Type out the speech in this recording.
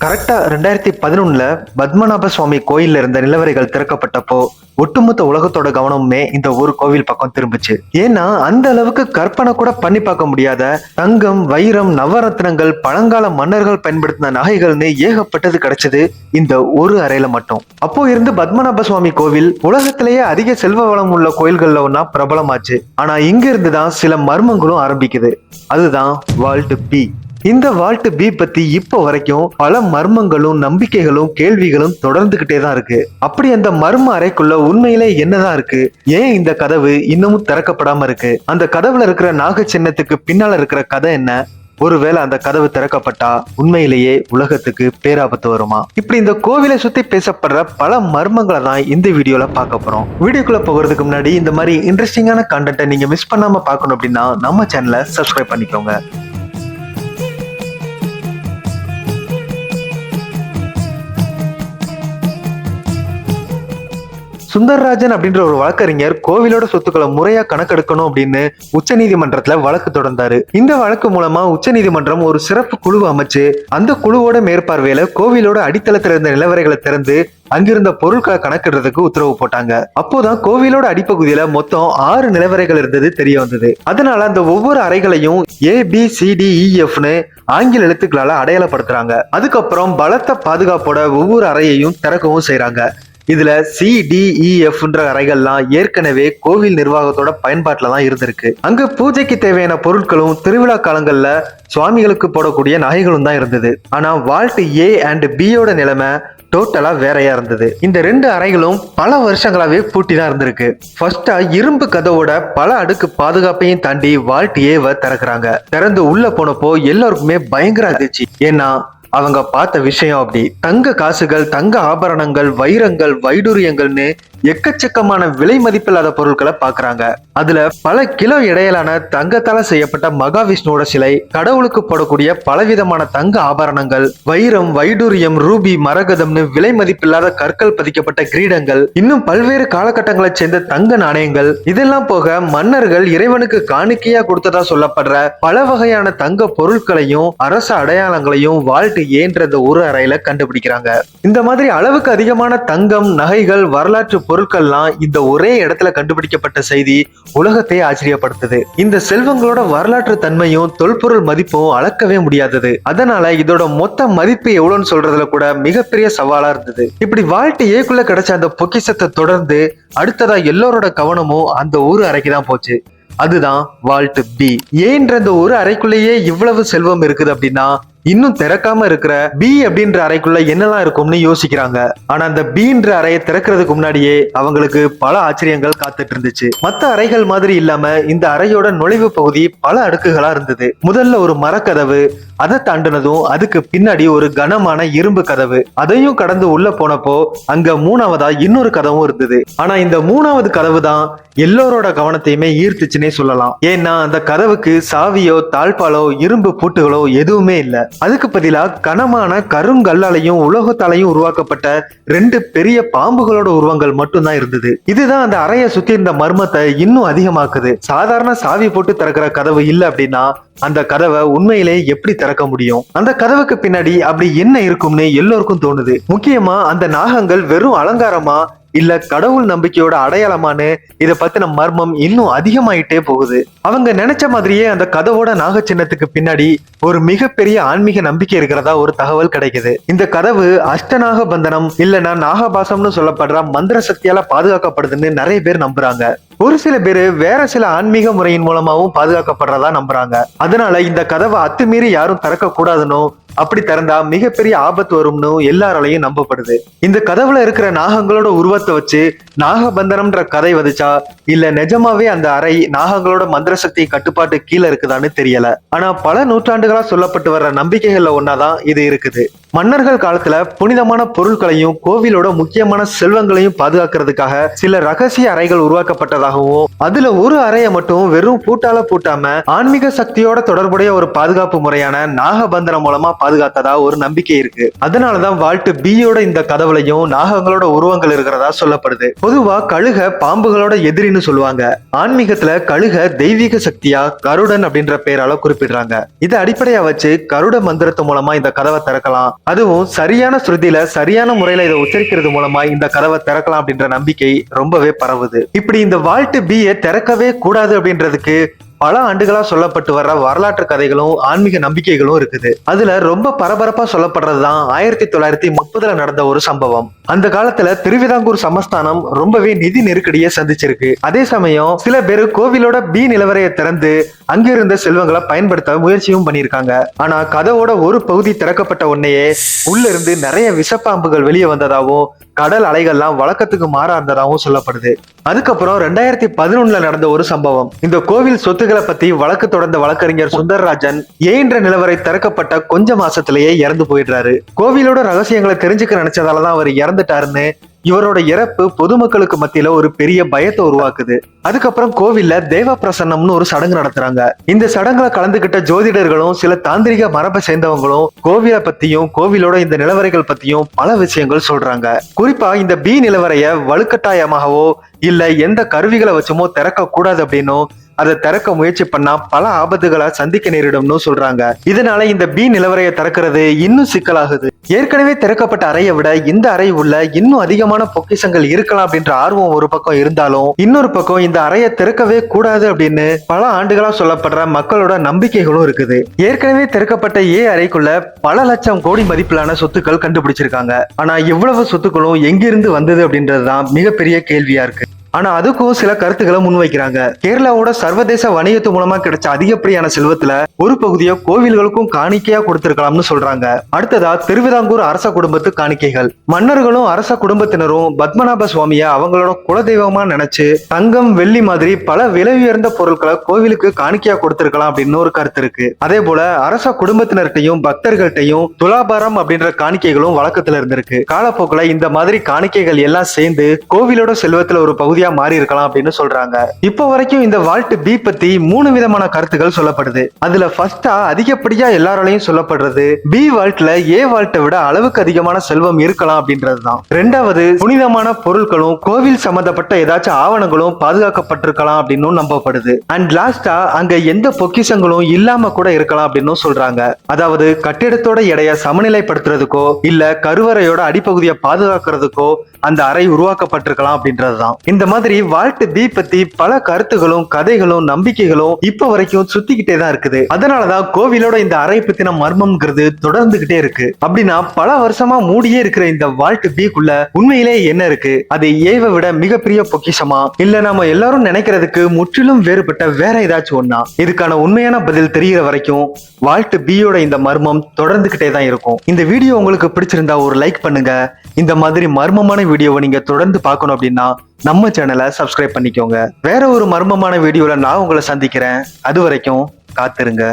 கரெக்டா 2011 பத்மநாப சுவாமி கோயில்ல இருந்த நிலவறைகள் திறக்கப்பட்டப்போ ஒட்டுமொத்த உலகத்தோட கவனமுமே இந்த ஒரு கோவில் பக்கம் திரும்பிச்சு. ஏன்னா அந்த அளவுக்கு கற்பனை கூட பண்ணி பார்க்க முடியாத தங்கம், வைரம், நவரத்னங்கள், பழங்கால மன்னர்கள் பயன்படுத்தின நகைகள்னு ஏகப்பட்டது கிடைச்சது இந்த ஒரு அறையில மட்டும். அப்போ இருந்து பத்மநாப சுவாமி கோவில் உலகத்திலேயே அதிக செல்வ வளம் உள்ள கோயில்கள்ல ஒன்னா பிரபலமாச்சு. ஆனா இங்க இருந்துதான் சில மர்மங்களும் ஆரம்பிக்குது. அதுதான் வால்ட் பி. இந்த வால்ட் பி பத்தி இப்போ வரைக்கும் பல மர்மங்களும் நம்பிக்கைகளும் கேள்விகளும் தொடர்ந்துகிட்டே தான் இருக்கு. அப்படி அந்த மர்ம அறைக்குள்ள உண்மையிலே என்னதான் இருக்கு? ஏன் இந்த கதவு இன்னமும் திறக்கப்படாம இருக்கு? அந்த கதவுல இருக்கிற நாக சின்னத்துக்கு பின்னால இருக்கிற கதை என்ன? ஒருவேளை அந்த கதவு திறக்கப்பட்டா உண்மையிலேயே உலகத்துக்கு பேராபத்து வருமா? இப்படி இந்த கோவிலை சுத்தி பேசப்படுற பல மர்மங்களை தான் இந்த வீடியோல பார்க்க போறோம். வீடியோக்குள்ள போகிறதுக்கு முன்னாடி இந்த மாதிரி இன்ட்ரெஸ்டிங்கான கண்டென்ட்டை நீங்க மிஸ் பண்ணாம பார்க்கணும் அப்படின்னா நம்ம சேனலை சப்ஸ்கிரைப் பண்ணிக்கோங்க. சுந்தரராஜன் அப்படின்ற ஒரு வழக்கறிஞர் கோவிலோட சொத்துக்களை முறையா கணக்கெடுக்கணும் அப்படின்னு உச்ச நீதிமன்றத்துல வழக்கு தொடர்ந்தாரு. இந்த வழக்கு மூலமா உச்ச நீதிமன்றம் ஒரு சிறப்பு குழு அமைச்சு அந்த குழுவோட மேற்பார்வையில கோவிலோட அடித்தளத்துல இருந்த நிலவரைகளை திறந்து அங்கிருந்த பொருட்களை கணக்கிடுறதுக்கு உத்தரவு போட்டாங்க. அப்போதான் கோவிலோட அடிப்பகுதியில மொத்தம் 6 நிலவரைகள் இருந்தது தெரிய வந்தது. அதனால அந்த ஒவ்வொரு அறைகளையும் ABCDEFன்னு ஆங்கில எழுத்துக்களால அடையாளப்படுத்துறாங்க. அதுக்கப்புறம் பலத்த பாதுகாப்போட ஒவ்வொரு அறையையும் திறக்கவும் செய்யறாங்க. இதுல CDEFன்ற அறைகள்லாம் ஏற்கனவே கோவில் நிர்வாகத்தோட பயன்பாட்டுல தான் இருந்திருக்கு. அங்க பூஜைக்கு தேவையான பொருட்களும் திருவிழா காலங்கள்ல சுவாமிகளுக்கு போடக்கூடிய நகைகளும் தான் இருந்தது. ஆனா வால்ட் A அண்ட் Bயோட நிலைமை டோட்டலா வேறையா இருந்தது. இந்த 2 அறைகளும் பல வருஷங்களாவே பூட்டி தான் இருந்திருக்கு. ஃபர்ஸ்டா இரும்பு கதவோட பல அடுக்கு பாதுகாப்பையும் தாண்டி வால்ட் Aவை திறக்கிறாங்க. திறந்து உள்ள போனப்போ எல்லாருக்குமே பயங்கர அதிர்ச்சி. ஏன்னா அவங்க பார்த்த விஷயம் அப்படி. தங்க காசுகள், தங்க ஆபரணங்கள், வைரங்கள், வைடூரியங்கள்னு எக்கச்சக்கமான விலை மதிப்பில்லாத பொருட்களை பாக்குறாங்க. அதுல பல கிலோ இடையிலான தங்கத்தால செய்யப்பட்ட மகாவிஷ்ணுவோட சிலை, கடவுளுக்கு போடக்கூடிய பலவிதமான தங்க ஆபரணங்கள், வைரம், வைடூரியம், ரூபி, மரகதம்னு விலை மதிப்பில்லாத கற்கள் பதிக்கப்பட்ட கிரீடங்கள், இன்னும் பல்வேறு காலகட்டங்களை சேர்ந்த தங்க நாணயங்கள், இதெல்லாம் போக மன்னர்கள் இறைவனுக்கு காணிக்கையா கொடுத்ததா சொல்லப்படுற பல வகையான தங்க பொருட்களையும் அரச அடையாளங்களையும் வால்ட் ஏன்றது ஒரு அறையில கண்டுபிடிக்கிறாங்க. இந்த மாதிரி அளவுக்கு அதிகமான தங்கம், நகைகள், வரலாற்று பொருட்கள்லாம் இந்த ஒரே இடத்துல கண்டுபிடிக்கப்பட்ட செய்தி உலகத்தை ஆச்சரியப்படுத்துது. இந்த செல்வங்களோட வரலாற்று தன்மையும் தொல்பொருள் மதிப்பும் அளக்கவே முடியாதது. அதனால இதோட மொத்த மதிப்பு எவ்வளவுன்னு சொல்றதுல கூட மிகப்பெரிய சவாலா இருந்தது. இப்படி வால்ட் ஏக்குள்ள கிடைச்ச அந்த பொக்கிஷத்தை தொடர்ந்து அடுத்ததா எல்லாரோட கவனமும் அந்த ஒரு அறைக்கு தான் போச்சு. அதுதான் வால்ட் பி. ஏன்ற அந்த ஒரு அறைக்குள்ளேயே இவ்வளவு செல்வம் இருக்குது அப்படின்னா இன்னும் திறக்காம இருக்கிற பி அப்படின்ற அறைக்குள்ள என்னெல்லாம் இருக்கும்னு யோசிக்கிறாங்க. ஆனா அந்த பீன்ற அறையை திறக்கிறதுக்கு முன்னாடியே அவங்களுக்கு பல ஆச்சரியங்கள் காத்துட்டு இருந்துச்சு. மத்த அறைகள் மாதிரி இல்லாம இந்த அறையோட நுழைவு பகுதி பல அடுக்குகளா இருந்தது. முதல்ல ஒரு மரக்கதவு, அதை தாண்டினதும் அதுக்கு பின்னாடி ஒரு கனமான இரும்பு கதவு, அதையும் கடந்து உள்ள போனப்போ அங்க 3வதா இன்னொரு கதவும் இருந்தது. ஆனா இந்த 3வது கதவு தான் எல்லோரோட கவனத்தையுமே ஈர்த்துச்சுன்னே சொல்லலாம். ஏன்னா அந்த கதவுக்கு சாவியோ தாழ்பாலோ இரும்பு பூட்டுகளோ எதுவுமே இல்ல. அதுக்கு பதிலா கனமான கருங்கல்லாலையும் உலோகத்தாலையும் உருவாக்கப்பட்ட 2 பெரிய பாம்புகளோட உருவங்கள் மட்டும்தான் இருந்தது. இதுதான் அந்த அறையை சுத்தி இருந்த மர்மத்தை இன்னும் அதிகமாக்குது. சாதாரண சாவி போட்டு திறக்கிற கதவு இல்ல அப்படின்னா அந்த கதவை உண்மையிலே எப்படி திறக்க முடியும்? அந்த கதவுக்கு பின்னாடி அப்படி என்ன இருக்கும்னு எல்லோருக்கும் தோணுது. முக்கியமா அந்த நாகங்கள் வெறும் அலங்காரமா இல்ல கடவுள் நம்பிக்கையோட அடையாளமானு இத பத்தின மர்மம் இன்னும் அதிகமாயிட்டே போகுது. அவங்க நினைச்ச மாதிரியே அந்த கதவோட நாக சின்னத்துக்கு பின்னாடி ஒரு மிகப்பெரிய ஆன்மீக நம்பிக்கை இருக்கிறதா ஒரு தகவல் கிடைக்குது. இந்த கதவு அஷ்டநாக பந்தனம் இல்லைன்னா நாகபாசம்னு சொல்லப்படுற மந்திர சக்தியால பாதுகாக்கப்படுதுன்னு நிறைய பேர் நம்புறாங்க. ஒரு சில பேரு வேற சில ஆன்மீக முறையின் மூலமாவும் பாதுகாக்கப்படுறதா நம்புறாங்க. அதனால இந்த கதவை அத்துமீறி யாரும் திறக்க கூடாதுன்னு, அப்படி திறந்தா மிகப்பெரிய ஆபத்து வரும்னு எல்லாராலையும் நம்பப்படுது. இந்த கதவுல இருக்கிற நாகங்களோட உருவத்தை வச்சு நாகபந்தனம்ன்ற கதை வந்துச்சா இல்ல நிஜமாவே அந்த அறை நாகங்களோட மந்திர சக்தி கட்டுப்பாட்டு கீழே இருக்குதான்னு தெரியல. ஆனா பல நூற்றாண்டுகளா சொல்லப்பட்டு வர்ற நம்பிக்கைகள்ல ஒன்னாதான் இது இருக்குது. மன்னர்கள் காலத்துல புனிதமான பொருட்களையும் கோவிலோட முக்கியமான செல்வங்களையும் பாதுகாக்கிறதுக்காக சில ரகசிய அறைகள் உருவாக்கப்பட்டதாகவும், அதுல ஒரு அறையை மட்டும் வெறும் பூட்டால பூட்டாம ஆன்மீக சக்தியோட தொடர்புடைய ஒரு பாதுகாப்பு முறையான நாகபந்தனம் மூலமா பாதுகாத்ததா ஒரு நம்பிக்கை இருக்கு. அதனாலதான் வால்ட் பியோட இந்த கதவுலையும் நாகங்களோட உருவங்கள் இருக்கிறதா சொல்லப்படுது. பொதுவா கழுக பாம்புகளோட எதிரின்னு சொல்லுவாங்க. ஆன்மீகத்துல கழுக தெய்வீக சக்தியா கருடன் அப்படின்ற பெயரால குறிப்பிடுறாங்க. இதை அடிப்படையா வச்சு கருட மந்திரத்து மூலமா இந்த கதவை திறக்கலாம் அதுவும் சரியான ஸ்ருதியில சரியான முறையில இதை உச்சரிக்கிறது மூலமா இந்த கதவை திறக்கலாம் அப்படின்ற நம்பிக்கை ரொம்பவே பரவுது. இப்படி இந்த வால்ட் பீயை திறக்கவே கூடாது அப்படின்றதுக்கு பல ஆண்டுகளா சொல்லப்பட்டு வர்ற வரலாற்று கதைகளும் ஆன்மீக நம்பிக்கைகளும் இருக்குது. அதுல ரொம்ப பரபரப்பா சொல்லப்படுறதுதான் 1930 நடந்த ஒரு சம்பவம். அந்த காலத்துல திருவிதாங்கூர் சமஸ்தானம் ரொம்பவே நிதி நெருக்கடியை சந்திச்சிருக்கு. அதே சமயம் சில பேர் கோவிலோட பி நிலவரையை திறந்து அங்கிருந்த செல்வங்களை பயன்படுத்த முயற்சியும் பண்ணிருக்காங்க. ஆனா கதவோட ஒரு பகுதி திறக்கப்பட்ட உடனேயே உள்ள இருந்து நிறைய விஷப்பாம்புகள் வெளியே வந்ததாகவும் கடல் அலைகள்லாம் வழக்கத்துக்கு மாறா இருந்ததாகவும் சொல்லப்படுது. அதுக்கப்புறம் 2011 நடந்த ஒரு சம்பவம். இந்த கோவில் சொத்துக்களை பத்தி வழக்கு தொடர்ந்த வழக்கறிஞர் சுந்தரராஜன் என்ற நிலவரை திறக்கப்பட்ட கொஞ்ச மாசத்திலேயே இறந்து போயிடுறாரு. கோவிலோட ரகசியங்களை தெரிஞ்சுக்க நினைச்சதாலதான் அவர் இறந்துட்டாருன்னு இவரோட இறப்பு பொதுமக்களுக்கு மத்தியில ஒரு பெரிய பயத்தை உருவாக்குது. அதுக்கப்புறம் கோவில்ல தேவ பிரசன்னம்னு ஒரு சடங்கு நடத்துறாங்க. இந்த சடங்குல கலந்துகிட்ட ஜோதிடர்களும் சில தாந்திரிக மரபை சேர்ந்தவங்களும் கோவிலை பத்தியும் கோவிலோட இந்த நிலவரைகள் பத்தியும் பல விஷயங்கள் சொல்றாங்க. குறிப்பா இந்த பி நிலவரைய வலுக்கட்டாயமாகவோ இல்ல எந்த கருவிகளை வச்சுமோ திறக்க கூடாது அப்படின்னும் அதை திறக்க முயற்சி பண்ணா பல ஆபத்துகளை சந்திக்க நேரிடும்னு சொல்றாங்க. இதனால இந்த பி நிலவரையை திறக்கிறது இன்னும் சிக்கலாகுது. ஏற்கனவே திறக்கப்பட்ட அறையை விட இந்த அறை உள்ள இன்னும் அதிகமான பொக்கிஷங்கள் இருக்கலாம் அப்படின்ற ஆர்வம் ஒரு பக்கம் இருந்தாலும் இன்னொரு பக்கம் இந்த அறையை திறக்கவே கூடாது அப்படின்னு பல ஆண்டுகளா சொல்லப்படுற மக்களோட நம்பிக்கைகளும் இருக்குது. ஏற்கனவே திறக்கப்பட்ட அறைக்குள்ள பல லட்சம் கோடி மதிப்பிலான சொத்துக்கள் கண்டுபிடிச்சிருக்காங்க. ஆனா இவ்வளவு சொத்துக்களும் எங்கிருந்து வந்தது அப்படின்றதுதான் மிகப்பெரிய கேள்வியா இருக்கு. ஆனா அதுக்கும் சில கருத்துக்களை முன்வைக்கிறாங்க. கேரளாவோட சர்வதேச வணிகத்து மூலமா கிடைச்ச அதிகப்படியான செல்வத்துல ஒரு பகுதியை கோவில்களுக்கும் காணிக்கையா கொடுத்திருக்கலாம்னு சொல்றாங்க. அடுத்ததா திருவிதாங்கூர் அரச குடும்பத்து காணிக்கைகள். மன்னர்களும் அரச குடும்பத்தினரும் பத்மநாப சுவாமிய அவங்களோட குலதெய்வமா நினைச்சு தங்கம் வெள்ளி மாதிரி பல விலை உயர்ந்த பொருட்களை கோவிலுக்கு காணிக்கையா கொடுத்திருக்கலாம் அப்படின்னு ஒரு கருத்து இருக்கு. அதே போல அரச குடும்பத்தினர்கிட்டையும் பக்தர்கள்ட்டையும் துலாபாரம் அப்படின்ற காணிக்கைகளும் வழக்கத்துல இருந்திருக்கு. காலப்போக்கில் இந்த மாதிரி காணிக்கைகள் எல்லாம் சேர்ந்து கோவிலோட செல்வத்துல ஒரு பகுதியா மாறி இருக்கலாம் அப்படின்னு சொல்றாங்க. இப்போ வரைக்கும் இந்த வால்ட் பி பத்தி 3 விதமான கருத்துக்கள் சொல்லப்படுது. அதுல ஃபர்ஸ்டா அதிகப்படியா எல்லாராலையும் சொல்லப்படுறது பி வால்ட்ல ஏ வால்ட்டை விட அளவுக்கு அதிகமான செல்வம் இருக்கலாம் அப்படின்றதுதான். ரெண்டாவது புனிதமான பொருட்களும் கோவில் சம்பந்தப்பட்ட ஏதாச்சும் ஆவணங்களும் பாதுகாக்கப்பட்டிருக்கலாம் அப்படின்னு நம்பப்படுது. அண்ட் லாஸ்டா அங்க எந்த பொக்கிஷங்களும் இல்லாம கூட இருக்கலாம் அப்படின்னு சொல்றாங்க. அதாவது கட்டிடத்தோட எடையை சமநிலைப்படுத்துறதுக்கோ இல்ல கருவறையோட அடிப்பகுதியை பாதுகாக்கிறதுக்கோ அந்த அறை உருவாக்கப்பட்டிருக்கலாம் அப்படின்றதுதான். இந்த மாதிரி வால்ட் பி பத்தி பல கருத்துகளும் கதைகளும் நம்பிக்கைகளும் இப்ப வரைக்கும் சுத்திக்கிட்டே தான் இருக்குது. அதனாலதான் கோவிலோட இந்த அறை பத்தின மர்மம்ங்கிறது தொடர்ந்துகிட்டே இருக்கு. அப்படின்னா பல வருஷமா மூடியே இருக்கிற இந்த வால்ட் பிக்குள்ள உண்மையிலே என்ன இருக்கு? அது ஏவை விட மிகப்பெரிய பொக்கிஷமா இல்ல நாம எல்லாரும் நினைக்கிறதுக்கு முற்றிலும் வேறுபட்ட வேற ஏதாச்சும் ஒண்ணா? இதுக்கான உண்மையான பதில் தெரியற வரைக்கும் வால்ட் பியோட இந்த மர்மம் தொடர்ந்துகிட்டே தான் இருக்கும். இந்த வீடியோ உங்களுக்கு பிடிச்சிருந்தா ஒரு லைக் பண்ணுங்க. இந்த மாதிரி மர்மமான வீடியோவை நீங்க தொடர்ந்து பார்க்கணும் அப்படின்னா நம்ம சேனலை சப்ஸ்கிரைப் பண்ணிக்கோங்க. வேற ஒரு மர்மமான வீடியோல நான் உங்களை சந்திக்கிறேன். அது வரைக்கும் காத்திருங்க.